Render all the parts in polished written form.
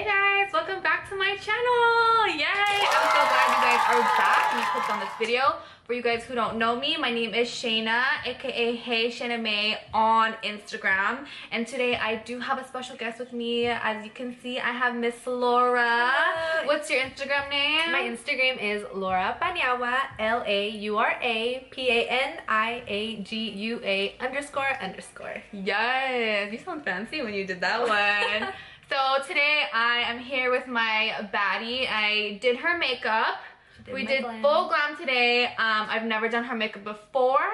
Hey guys, welcome back to my channel. Yay! I'm so glad you guys are back and you clicked on this video. For you guys who don't know me, my name is Shayna, aka Heyshaynamae on Instagram. And today I do have a special guest with me. As you can see, I have Miss Laura. What's your Instagram name? My Instagram is Laura Paniagua, LAURA_PANIAGUA__. Yes, you sound fancy when you did that one. So today I am here with my baddie. I did her makeup. We did full glam today. I've never done her makeup before.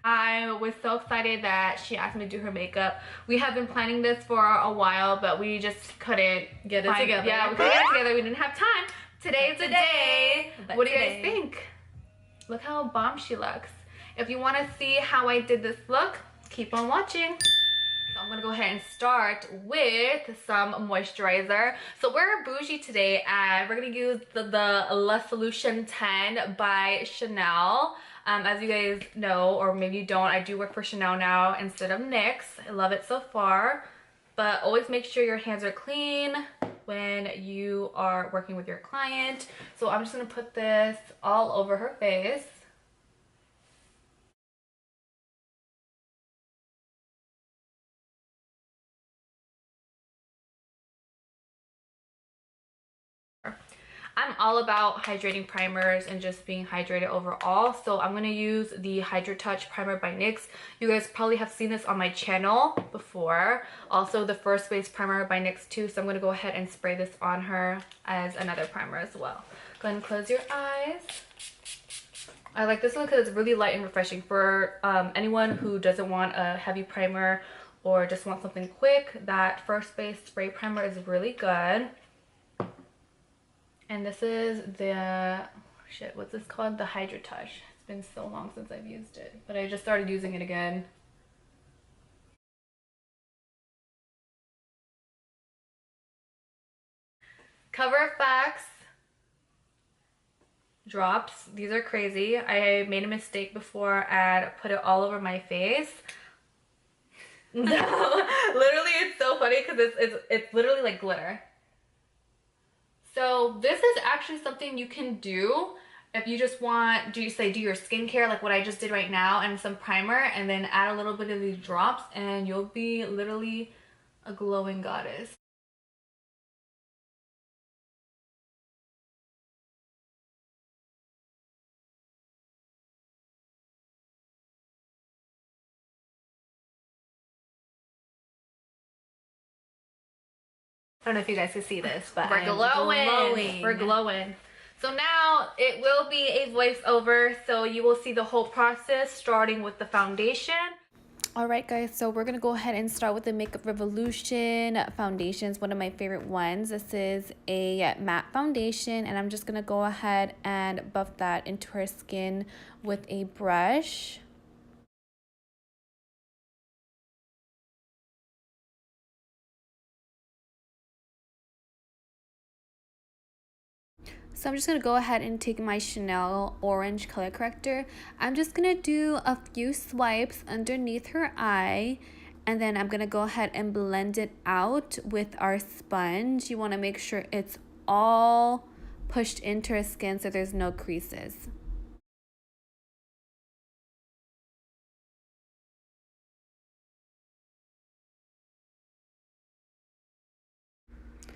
I was so excited that she asked me to do her makeup. We have been planning this for a while, but we just couldn't get it together. Yeah, we couldn't get it together. We didn't have time. Today's the day. What do you guys think? Look how bomb she looks. If you want to see how I did this look, keep on watching. So I'm gonna go ahead and start with some moisturizer. So we're bougie today and we're gonna use the La Solution 10 by Chanel. As you guys know, or maybe you don't, I do work for Chanel now instead of NYX. I love it so far. But always make sure your hands are clean when you are working with your client. So I'm just gonna put this all over her face. I'm all about hydrating primers and just being hydrated overall, so I'm going to use the Hydra Touch Primer by NYX. You guys probably have seen this on my channel before. Also the First Base Primer by NYX too, so I'm going to go ahead and spray this on her as another primer as well. Go ahead and close your eyes. I like this one because it's really light and refreshing for anyone who doesn't want a heavy primer or just want something quick. That First Base Spray Primer is really good. And this is the, what's this called? The Hydra Touch. It's been so long since I've used it, but I just started using it again. Cover FX drops. These are crazy. I made a mistake before and put it all over my face. No, literally it's so funny because it's literally like glitter. So this is actually something you can do if you just want, do your skincare like what I just did right now and some primer, and then add a little bit of these drops and you'll be literally a glowing goddess. I don't know if you guys can see this, but we're glowing. We're glowing. So now it will be a voiceover, so you will see the whole process starting with the foundation. Alright guys, so we're going to go ahead and start with the Makeup Revolution foundations, one of my favorite ones. This is a matte foundation and I'm just going to go ahead and buff that into her skin with a brush. So I'm just going to go ahead and take my Chanel Orange Color Corrector. I'm just going to do a few swipes underneath her eye. And then I'm going to go ahead and blend it out with our sponge. You want to make sure it's all pushed into her skin so there's no creases.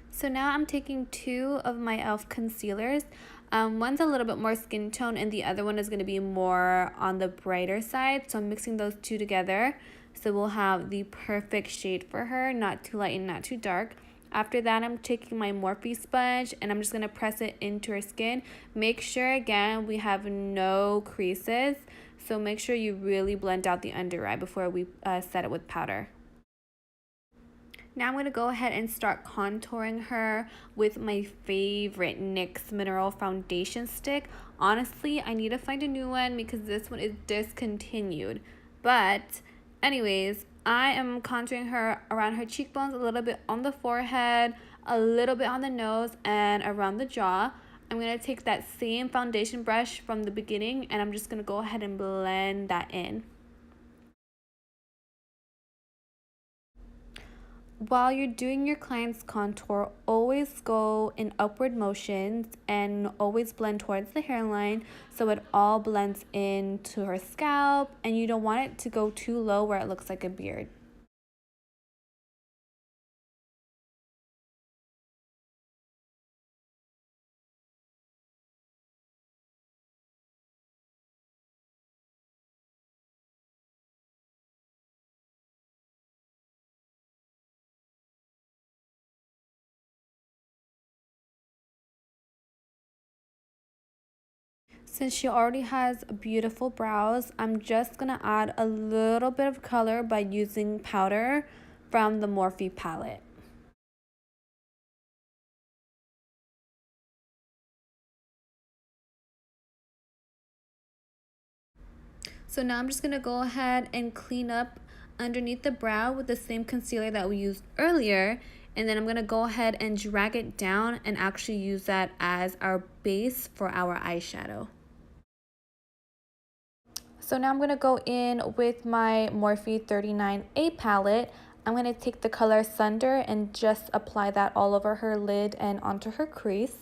So now I'm taking two of my e.l.f. concealers. One's a little bit more skin tone and the other one is going to be more on the brighter side. So I'm mixing those two together. So we'll have the perfect shade for her, not too light and not too dark. After that, I'm taking my Morphe sponge and I'm just going to press it into her skin. Make sure, again, we have no creases. So make sure you really blend out the under eye before we set it with powder. Now I'm going to go ahead and start contouring her with my favorite NYX Mineral Foundation Stick. Honestly, I need to find a new one because this one is discontinued. But anyways, I am contouring her around her cheekbones, a little bit on the forehead, a little bit on the nose, and around the jaw. I'm going to take that same foundation brush from the beginning and I'm just going to go ahead and blend that in. While you're doing your client's contour, always go in upward motions and always blend towards the hairline so it all blends into her scalp, and you don't want it to go too low where it looks like a beard. Since she already has beautiful brows, I'm just going to add a little bit of color by using powder from the Morphe palette. So now I'm just going to go ahead and clean up underneath the brow with the same concealer that we used earlier. And then I'm going to go ahead and drag it down and actually use that as our base for our eyeshadow. So now I'm going to go in with my Morphe 39A palette. I'm going to take the color Thunder and just apply that all over her lid and onto her crease.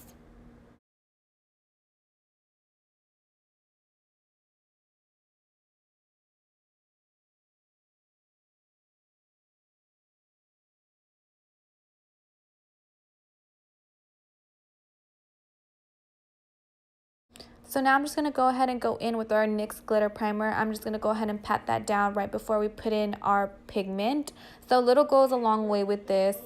So now I'm just going to go ahead and go in with our NYX Glitter Primer. I'm just going to go ahead and pat that down right before we put in our pigment. So little goes a long way with this.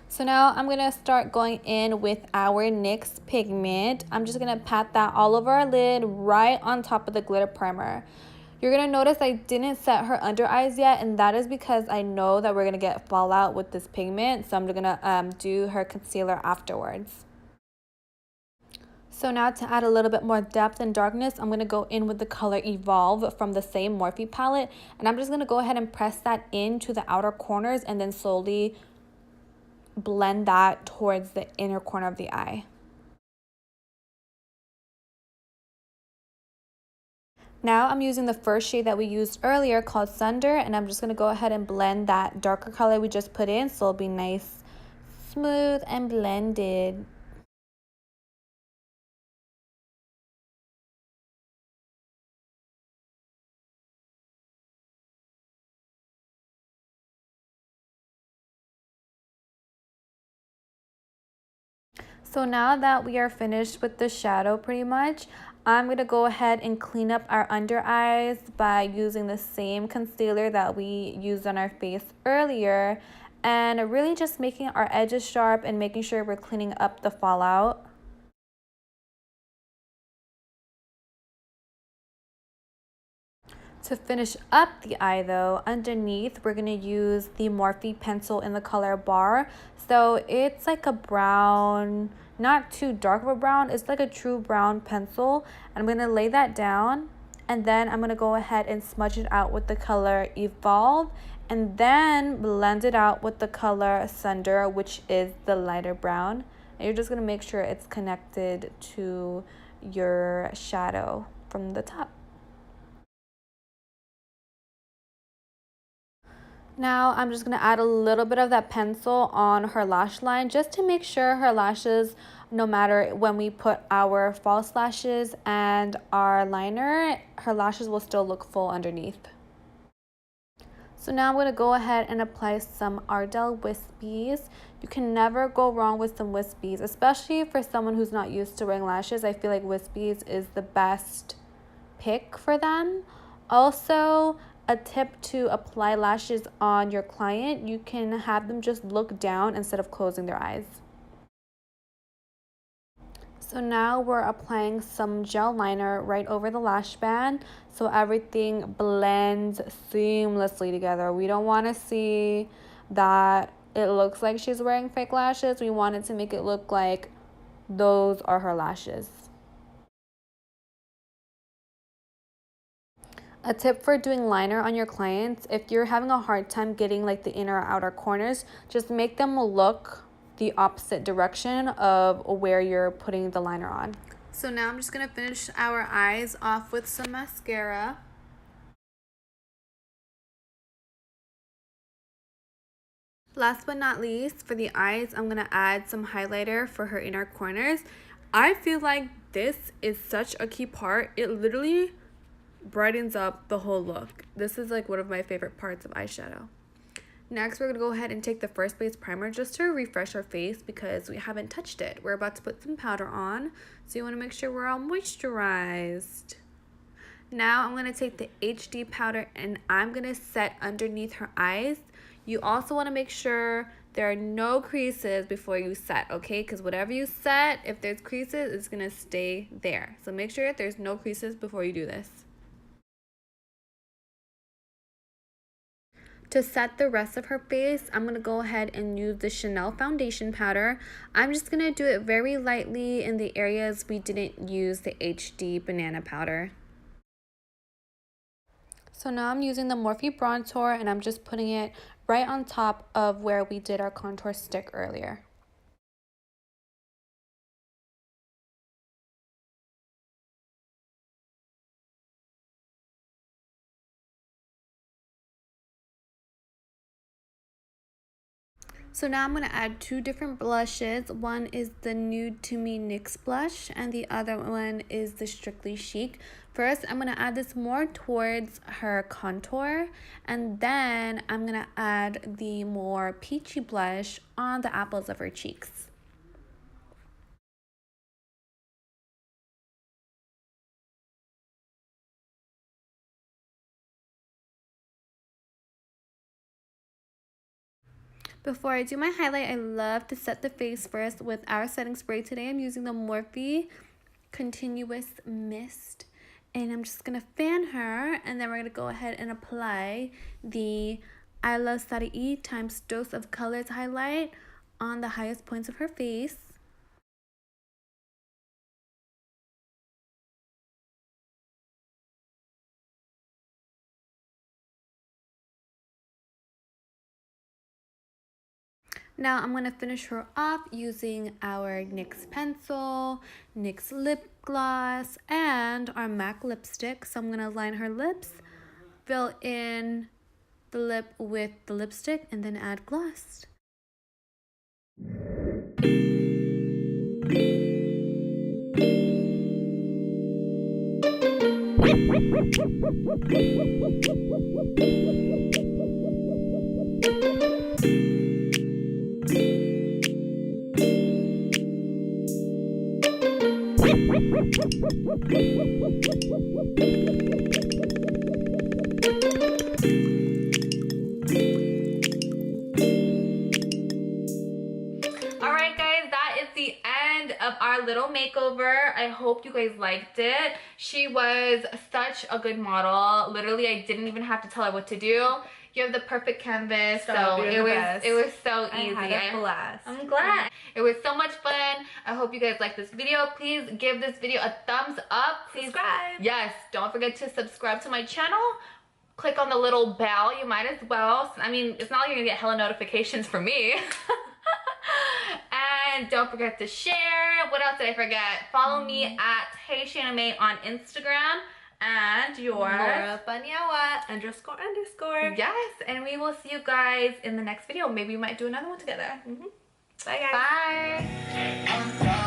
So now I'm going to start going in with our NYX pigment. I'm just going to pat that all over our lid right on top of the glitter primer. You're going to notice I didn't set her under eyes yet, and that is because I know that we're going to get fallout with this pigment. So I'm going to do her concealer afterwards. So now to add a little bit more depth and darkness, I'm going to go in with the color Evolve from the same Morphe palette. And I'm just going to go ahead and press that into the outer corners and then slowly blend that towards the inner corner of the eye. Now I'm using the first shade that we used earlier called Thunder, and I'm just going to go ahead and blend that darker color we just put in so it'll be nice, smooth, and blended. So now that we are finished with the shadow pretty much, I'm going to go ahead and clean up our under eyes by using the same concealer that we used on our face earlier, and really just making our edges sharp and making sure we're cleaning up the fallout. To finish up the eye though, underneath we're going to use the Morphe pencil in the color Bar. So it's like a brown, not too dark of a brown, it's like a true brown pencil. And I'm going to lay that down, and then I'm going to go ahead and smudge it out with the color Evolve, and then blend it out with the color Thunder, which is the lighter brown. And you're just going to make sure it's connected to your shadow from the top. Now I'm just going to add a little bit of that pencil on her lash line just to make sure her lashes, no matter when we put our false lashes and our liner, her lashes will still look full underneath. So now I'm going to go ahead and apply some Ardell Whispies. You can never go wrong with some Whispies, especially for someone who's not used to wearing lashes. I feel like Whispies is the best pick for them. Also, a tip to apply lashes on your client, you can have them just look down instead of closing their eyes. So now we're applying some gel liner right over the lash band so everything blends seamlessly together. We don't want to see that it looks like she's wearing fake lashes. We want it to make it look like those are her lashes. A tip for doing liner on your clients, if you're having a hard time getting like the inner or outer corners, just make them look the opposite direction of where you're putting the liner on. So now I'm just going to finish our eyes off with some mascara. Last but not least, for the eyes, I'm going to add some highlighter for her inner corners. I feel like this is such a key part. It literally brightens up the whole look. This is like one of my favorite parts of eyeshadow. Next, we're going to go ahead and take the first base primer just to refresh our face because we haven't touched it. We're about to put some powder on, so you want to make sure we're all moisturized. Now I'm going to take the HD powder and I'm going to set underneath her eyes. You also want to make sure there are no creases before you set, okay? Because whatever you set, if there's creases, it's going to stay there. So make sure there's no creases before you do this. To set the rest of her face, I'm going to go ahead and use the Chanel foundation powder. I'm just going to do it very lightly in the areas we didn't use the HD banana powder. So now I'm using the Morphe Bronzer and I'm just putting it right on top of where we did our contour stick earlier. So now I'm going to add two different blushes. One is the Nude to Me NYX blush and the other one is the Strictly Chic. First, I'm going to add this more towards her contour and then I'm going to add the more peachy blush on the apples of her cheeks. Before I do my highlight, I love to set the face first with our setting spray. Today I'm using the Morphe Continuous Mist. And I'm just going to fan her. And then we're going to go ahead and apply the I Love Sari times Dose of Colors highlight on the highest points of her face. Now I'm going to finish her off using our NYX pencil, NYX lip gloss, and our MAC lipstick. So I'm going to line her lips, fill in the lip with the lipstick, and then add gloss. Alright guys, that is the end of our little makeover. I hope you guys liked it. She was such a good model. Literally, I didn't even have to tell her what to do. You have the perfect canvas, so it was so easy. I had a blast. I'm glad. It was so much fun. I hope you guys liked this video. Please give this video a thumbs up. Please Subscribe. Yes, don't forget to subscribe to my channel. Click on the little bell. You might as well. I mean, it's not like you're gonna get hella notifications from me. And don't forget to share. What else did I forget? Follow me at Heyshaynamae on Instagram. And yours, Laura Paniagua __. Yes, and we will see you guys in the next video. Maybe we might do another one together. Bye guys. Bye.